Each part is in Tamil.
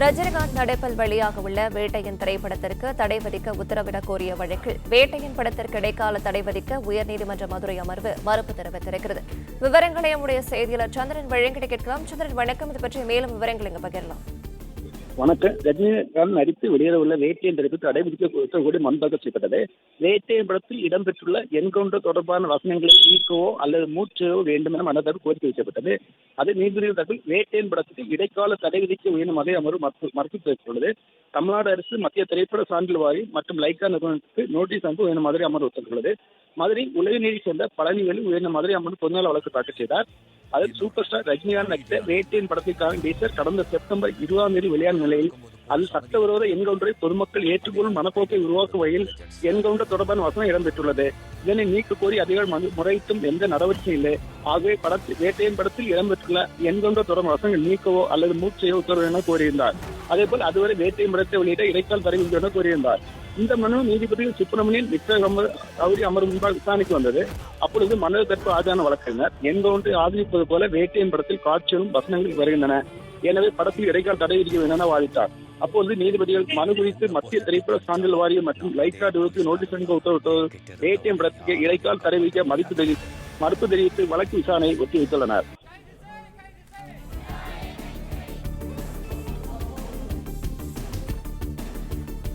ரஜினிகாந்த் நடிப்பில் வெளியாக உள்ள வேட்டையின் திரைப்படத்திற்கு தடை விதிக்க உத்தரவிடக் கோரிய வழக்கில் வேட்டையின் படத்திற்கு இடைக்கால தடை விதிக்க உயர்நீதிமன்ற மதுரை அமர்வு மறுப்பு தெரிவித்திருக்கிறது. விவரங்களை நம்முடைய செய்தியாளர் சந்திரன் வழங்கிட கேட்கலாம். சந்திரன் வணக்கம். இது பற்றிய மேலும் விவரங்கள் இங்கு பகிரலாம். வணக்கம். ரஜினிகாந்த் நடித்து வெளியிட உள்ள வேட்டையின் திரைப்படத்தில் தடை விதிக்க மனு தாக்கல் செய்யப்பட்டது. வேட்டையின் படத்தில் இடம்பெற்றுள்ள என்கவுண்டர் தொடர்பான வசனங்களை நீக்கவோ அல்லது மூச்சவோ வேண்டும் என மனதாக கோரிக்கை வைக்கப்பட்டது. அது நீதிபதி தரப்பில் வேட்டையின் படத்துக்கு இடைக்கால தடை விதிக்க உயர்ந்த மதுரை அமர்வு மறுப்பு தெரிவித்துள்ளது. தமிழ்நாடு அரசு மத்திய திரைப்பட சான்றிதழ் வாரியம் மற்றும் லைக்கா நிறுவனத்துக்கு நோட்டீஸ் அனுப்ப உயர்ந்த மதுரை அமர்வு உத்தரவிட்டுள்ளது. மதுரை உலகநீதி சேர்ந்த பழனிவேலு உயர்ந்த மதுரை அமர்வு பொதுநல வழக்கு தாக்கல் செய்தார். அதில் சூப்பர் ஸ்டார் ரஜினிகாந்த் நடித்த வேட்டையின் படத்திற்கான டீசர் கடந்த செப்டம்பர் 20 வெளியான நிலையில் அதில் சட்டவிரோத என்கவுண்டரை பொதுமக்கள் ஏற்றுக்கொள்ளும் மனப்போக்கை உருவாக்கும் வகையில் என்கவுண்டர் தொடர்பான வசனம் இடம்பெற்றுள்ளது. இதனை நீக்க கோரி அதிகாரிகள் முறையிட்டும் எந்த நடவடிக்கையும் இல்லை. ஆகவே வேட்டையின் படத்தில் இடம்பெற்றுள்ள என்கவுண்டர் தொடர்பான வசனங்கள் நீக்கவோ அல்லது மூச்சையோ உத்தரவு என கோரியிருந்தார். அதேபோல் அதுவரை வேட்டையின் படத்தை வெளியிட இடைக்கால் தடை என கோரியிருந்தார். இந்த மனு நீதிபதிகள் சுப்பிரமணியன் கௌரி அமர்வு முன்பாக விசாரணைக்கு வந்தது. அப்பொழுது மனு தரப்பு ஆஜரான வழக்கறிஞர் என்கவுண்டரை ஆதரிப்பது போல வேட்டையின் படத்தில் காட்சிகளும் வசனங்கள் வருகின்றன, எனவே படத்தில் இடைக்கால் தடை விதிக்க வேண்டும் என வாதிட்டார். அப்போது நீதிபதிகள் மனு குறித்து மத்திய திரைப்பட சான்றிதழ் வாரியம் மற்றும் லைக்கா நிறுவனத்துக்கு நோட்டீஸ் அனுப்ப உத்தரவிட்டு வேட்டையின் படத்துக்கு இடைக்கால் தடை விதிக்க மறுப்பு தெரிவித்து வழக்கு விசாரணையை ஒத்திவைத்துள்ளனர்.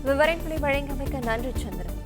விவரங்களை வழங்கியமைக்க நன்றி சந்திரன்.